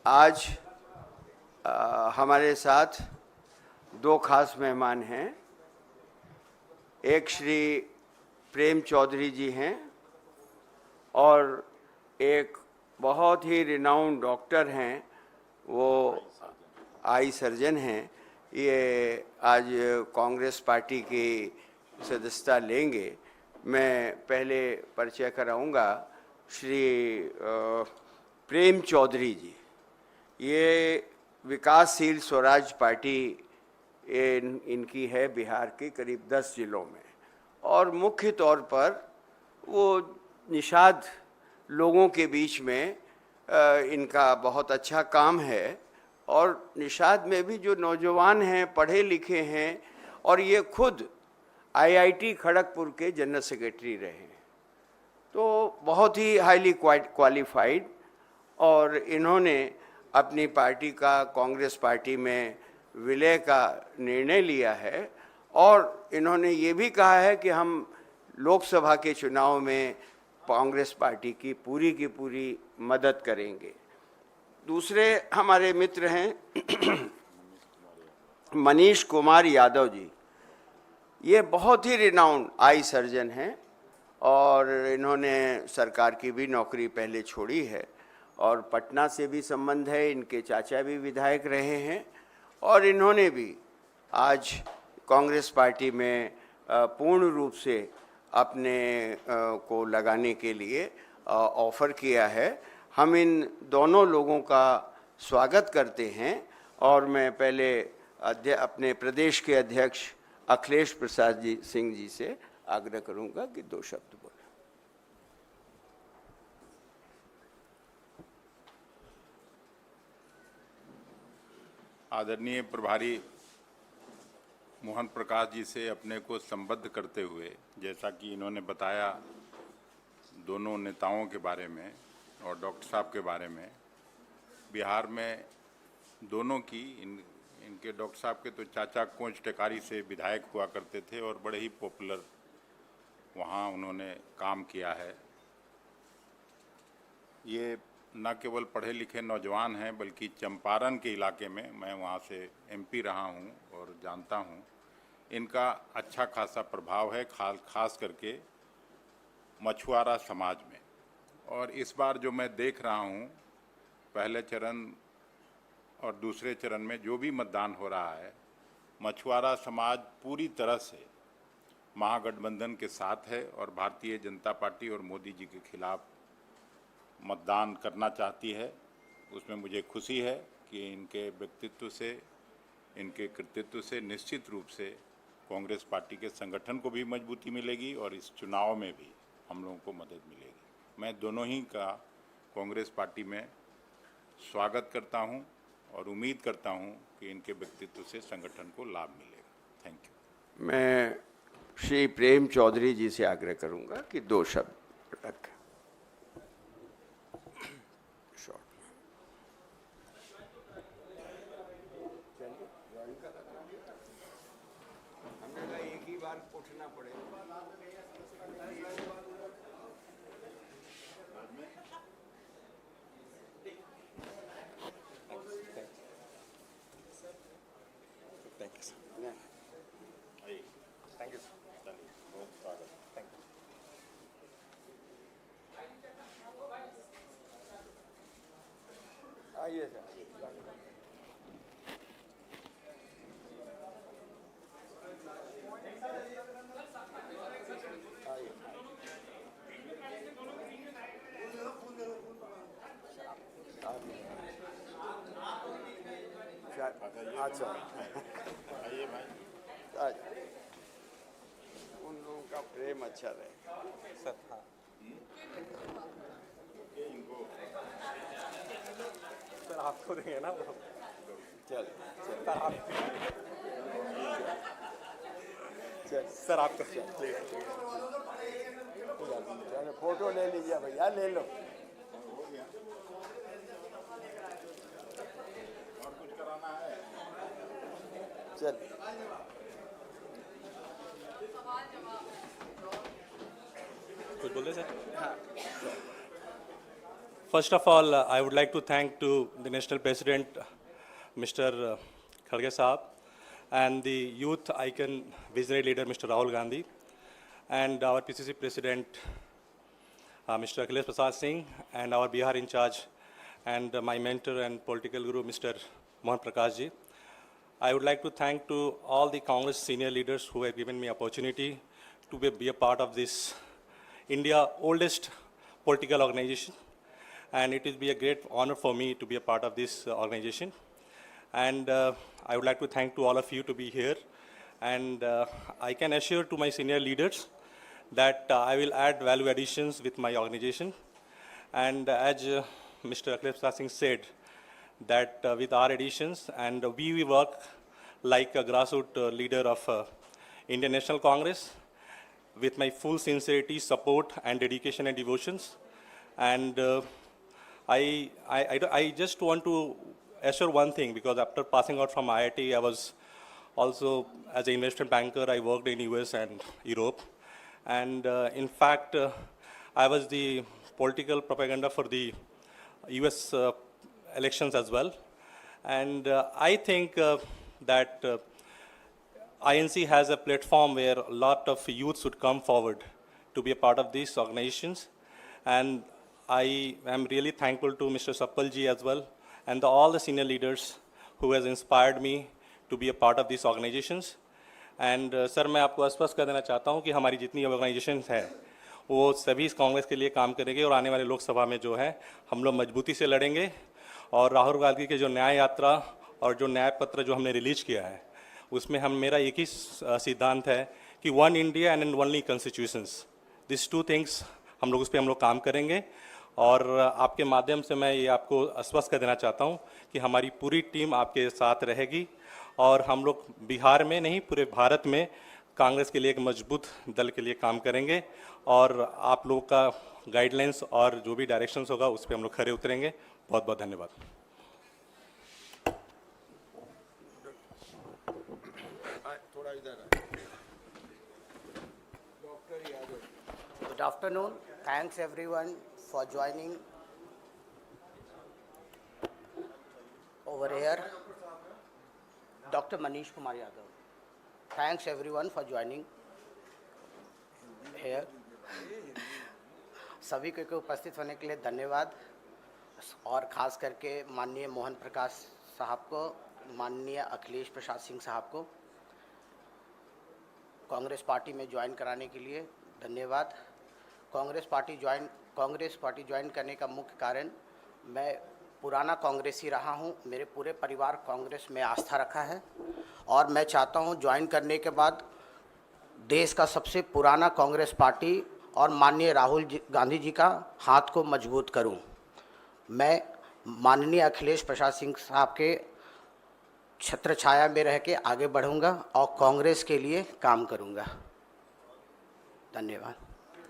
आज हमारे साथ दो खास मेहमान हैं। एक श्री प्रेम चौधरी जी हैं और एक बहुत ही रिनाउंड डॉक्टर हैं, वो आई सर्जन हैं। ये आज कांग्रेस पार्टी की सदस्यता लेंगे। मैं पहले परिचय कराऊंगा। श्री प्रेम चौधरी जी, ये विकासशील स्वराज पार्टी इनकी है बिहार के करीब 10 जिलों में, और मुख्य तौर पर वो निषाद लोगों के बीच में इनका बहुत अच्छा काम है। और निषाद में भी जो नौजवान हैं, पढ़े लिखे हैं, और ये खुद आईआईटी खड़गपुर के जनरल सेक्रेटरी रहे हैं, तो बहुत ही हाईली क्वालिफाइड। और इन्होंने अपनी पार्टी का कांग्रेस पार्टी में विलय का निर्णय लिया है, और इन्होंने ये भी कहा है कि हम लोकसभा के चुनाव में कांग्रेस पार्टी की पूरी मदद करेंगे। दूसरे हमारे मित्र हैं मनीष कुमार यादव जी। ये बहुत ही रिनाउंड आई सर्जन हैं और इन्होंने सरकार की भी नौकरी पहले छोड़ी है, और पटना से भी संबंध है। इनके चाचा भी विधायक रहे हैं, और इन्होंने भी आज कांग्रेस पार्टी में पूर्ण रूप से अपने को लगाने के लिए ऑफ़र किया है। हम इन दोनों लोगों का स्वागत करते हैं, और मैं पहले अपने प्रदेश के अध्यक्ष अखिलेश प्रसाद सिंह जी से आग्रह करूंगा कि 2 शब्द बोलें। आदरणीय प्रभारी मोहन प्रकाश जी से अपने को संबद्ध करते हुए, जैसा कि इन्होंने बताया दोनों नेताओं के बारे में और डॉक्टर साहब के बारे में, बिहार में दोनों की इनके डॉक्टर साहब के तो चाचा कोंच टेकारी से विधायक हुआ करते थे और बड़े ही पॉपुलर वहाँ उन्होंने काम किया है। ये न केवल पढ़े लिखे नौजवान हैं, बल्कि चंपारण के इलाके में मैं वहाँ से एमपी रहा हूँ और जानता हूँ, इनका अच्छा खासा प्रभाव है, खास करके मछुआरा समाज में। और इस बार जो मैं देख रहा हूँ, पहले चरण और दूसरे चरण में जो भी मतदान हो रहा है, मछुआरा समाज पूरी तरह से महागठबंधन के साथ है और भारतीय जनता पार्टी और मोदी जी के खिलाफ मतदान करना चाहती है। उसमें मुझे खुशी है कि इनके व्यक्तित्व से, इनके कृतित्व से निश्चित रूप से कांग्रेस पार्टी के संगठन को भी मजबूती मिलेगी और इस चुनाव में भी हम लोगों को मदद मिलेगी। मैं दोनों ही का कांग्रेस पार्टी में स्वागत करता हूं और उम्मीद करता हूं कि इनके व्यक्तित्व से संगठन को लाभ मिलेगा। Thank you. मैं श्री प्रेम चौधरी जी से आग्रह करूंगा कि 2 शब्द रखें। एक ही बार उठना पड़ेगा। आइए सर। अच्छा, आइए भाई। उन लोगों का प्रेम अच्छा रहे सर। हाँ, सर आपको देंगे ना। चल सर आप सर आपका चलो फोटो ले लीजिए भैया, ले लो। और कुछ कराना है? चल कुछ बोले सर? हाँ, First of all, I would like to thank to the National President, Mr. Kharge Saab, and the youth icon visionary leader, Mr. Rahul Gandhi, and our PCC President, Mr. Akhilesh Prasad Singh, and our Bihar in charge, and my mentor and political guru, Mr. Mohan Prakash ji. I would like to thank to all the Congress senior leaders who have given me opportunity to be a part of this India oldest political organization, and it will be a great honor for me to be a part of this organization. And I would like to thank to all of you to be here, and I can assure to my senior leaders that I will add value additions with my organization. And as Mr. Akhilesh Prasad Singh said, that with our additions, and we will work like a grassroots leader of Indian National Congress with my full sincerity, support, and dedication and devotions. And I just want to assure one thing, because after passing out from IIT, I was also, as an investment banker, I worked in US and Europe. And in fact, I was the political propaganda for the US elections as well. And I think that INC has a platform where a lot of youths would come forward to be a part of these organizations. And I am really thankful to Mr. Sappal ji as well, and all the senior leaders who has inspired me to be a part of these organizations. And sir, मैं आपको स्पष्ट कर देना चाहता हूँ कि हमारी जितनी ऑर्गेनाइजेशंस है वो सभी कांग्रेस के लिए काम करेंगे, और आने वाले लोकसभा में जो है हम लोग मजबूती से लड़ेंगे। और राहुल गांधी के जो न्याय यात्रा और जो न्याय पत्र जो हमने रिलीज किया है, उसमें मेरा एक ही सिद्धांत है कि one India and only constitutions, this two things हम लोग उस पर काम करेंगे। और आपके माध्यम से मैं ये आपको आश्वस्त कर देना चाहता हूँ कि हमारी पूरी टीम आपके साथ रहेगी, और हम लोग बिहार में नहीं पूरे भारत में कांग्रेस के लिए एक मजबूत दल के लिए काम करेंगे, और आप लोगों का गाइडलाइंस और जो भी डायरेक्शंस होगा उस पर हम लोग खरे उतरेंगे। बहुत बहुत धन्यवाद। Good afternoon. Thanks everyone for joining over here. Dr. Manish Kumar Yadav. Thanks everyone for joining here. सभी को उपस्थित होने के लिए धन्यवाद, और ख़ास करके माननीय मोहन प्रकाश साहब को, माननीय अखिलेश प्रसाद सिंह साहब को कांग्रेस पार्टी में ज्वाइन कराने के लिए धन्यवाद। कांग्रेस पार्टी ज्वाइन करने का मुख्य कारण, मैं पुराना कांग्रेसी रहा हूं, मेरे पूरे परिवार कांग्रेस में आस्था रखा है, और मैं चाहता हूं ज्वाइन करने के बाद देश का सबसे पुराना कांग्रेस पार्टी और माननीय राहुल गांधी जी का हाथ को मजबूत करूं। मैं माननीय अखिलेश प्रसाद सिंह साहब के छत्र छाया में रह के आगे बढ़ूंगा और कांग्रेस के लिए काम करूंगा। धन्यवाद।